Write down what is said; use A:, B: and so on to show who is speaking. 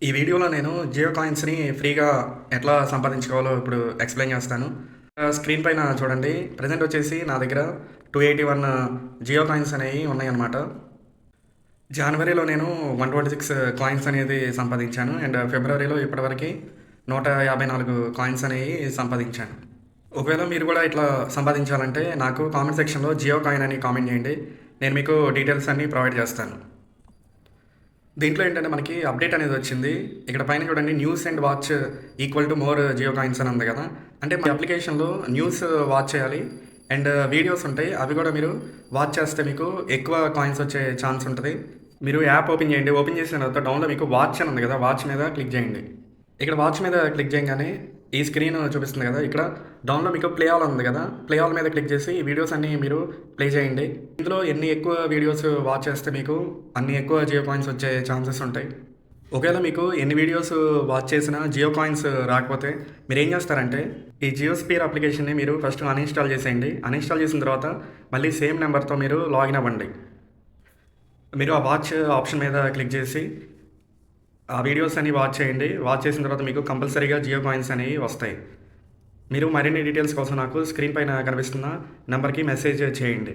A: ఈ వీడియోలో నేను జియో కాయిన్స్‌ని ఫ్రీగా ఎట్లా సంపాదించుకోవాలో ఇప్పుడు ఎక్స్‌ప్లెయిన్ చేస్తాను. స్క్రీన్ పైన చూడండి. ప్రెజెంట్ వచ్చేసి నా దగ్గర 281 జియో కాయిన్స్ అనేవి ఉన్నాయన్నమాట. జనవరిలో నేను 126 కాయిన్స్ అనేది సంపాదించాను. అండ్ ఫిబ్రవరిలో ఇప్పటివరకు 154 కాయిన్స్ అనేవి సంపాదించాను. ఒకవేళ మీరు కూడా ఇట్లా సంపాదించాలంటే నాకు కామెంట్ సెక్షన్‌లో జియో కాయిన్ అని కామెంట్ చేయండి. నేను మీకు డీటెయిల్స్ అన్నీ ప్రొవైడ్ చేస్తాను. దీంట్లో ఏంటంటే మనకి అప్డేట్ అనేది వచ్చింది. ఇక్కడ పైన చూడండి, news and watch equal to more Jio coins అని ఉంది కదా. అంటే మీ అప్లికేషన్లో న్యూస్ వాచ్ చేయాలి అండ్ వీడియోస్ ఉంటాయి, అవి కూడా మీరు వాచ్ చేస్తే మీకు ఎక్కువ కాయిన్స్ వచ్చే ఛాన్స్ ఉంటుంది. మీరు యాప్ ఓపెన్ చేయండి. ఓపెన్ చేసిన తర్వాత డౌన్లో మీకు వాచ్ అని ఉంది కదా, వాచ్ మీద క్లిక్ చేయండి. ఇక్కడ వాచ్ మీద క్లిక్ చేయగానే ఈ స్క్రీన్ చూపిస్తుంది కదా. ఇక్కడ డౌన్లో మీకు ప్లే ఆల్ ఉంది కదా, ప్లే ఆల్ మీద క్లిక్ చేసి ఈ వీడియోస్ అన్నీ మీరు ప్లే చేయండి. ఇందులో ఎన్ని ఎక్కువ వీడియోస్ వాచ్ చేస్తే మీకు అన్ని ఎక్కువ జియో కాయిన్స్ వచ్చే ఛాన్సెస్ ఉంటాయి. ఒకవేళ మీకు ఎన్ని వీడియోస్ వాచ్ చేసినా జియో కాయిన్స్ రాకపోతే మీరు ఏం చేస్తారంటే ఈ జియో స్పియర్ అప్లికేషన్ని మీరు ఫస్ట్ అన్ఇన్స్టాల్ చేసేయండి. అన్ఇన్స్టాల్ చేసిన తర్వాత మళ్ళీ సేమ్ నెంబర్తో మీరు లాగిన్ అవ్వండి. మీరు ఆ వాచ్ ఆప్షన్ మీద క్లిక్ చేసి ఆ వీడియోస్ అన్ని వాచ్ చేయండి. వాచ్ చేసిన తర్వాత మీకు కంపల్సరీగా జియో కాయిన్స్ అనేవి వస్తాయి. మీరు మరిన్ని డీటెయిల్స్ కోసం నాకు స్క్రీన్ పైన కనిపిస్తున్న నెంబర్కి మెసేజ్ చేయండి.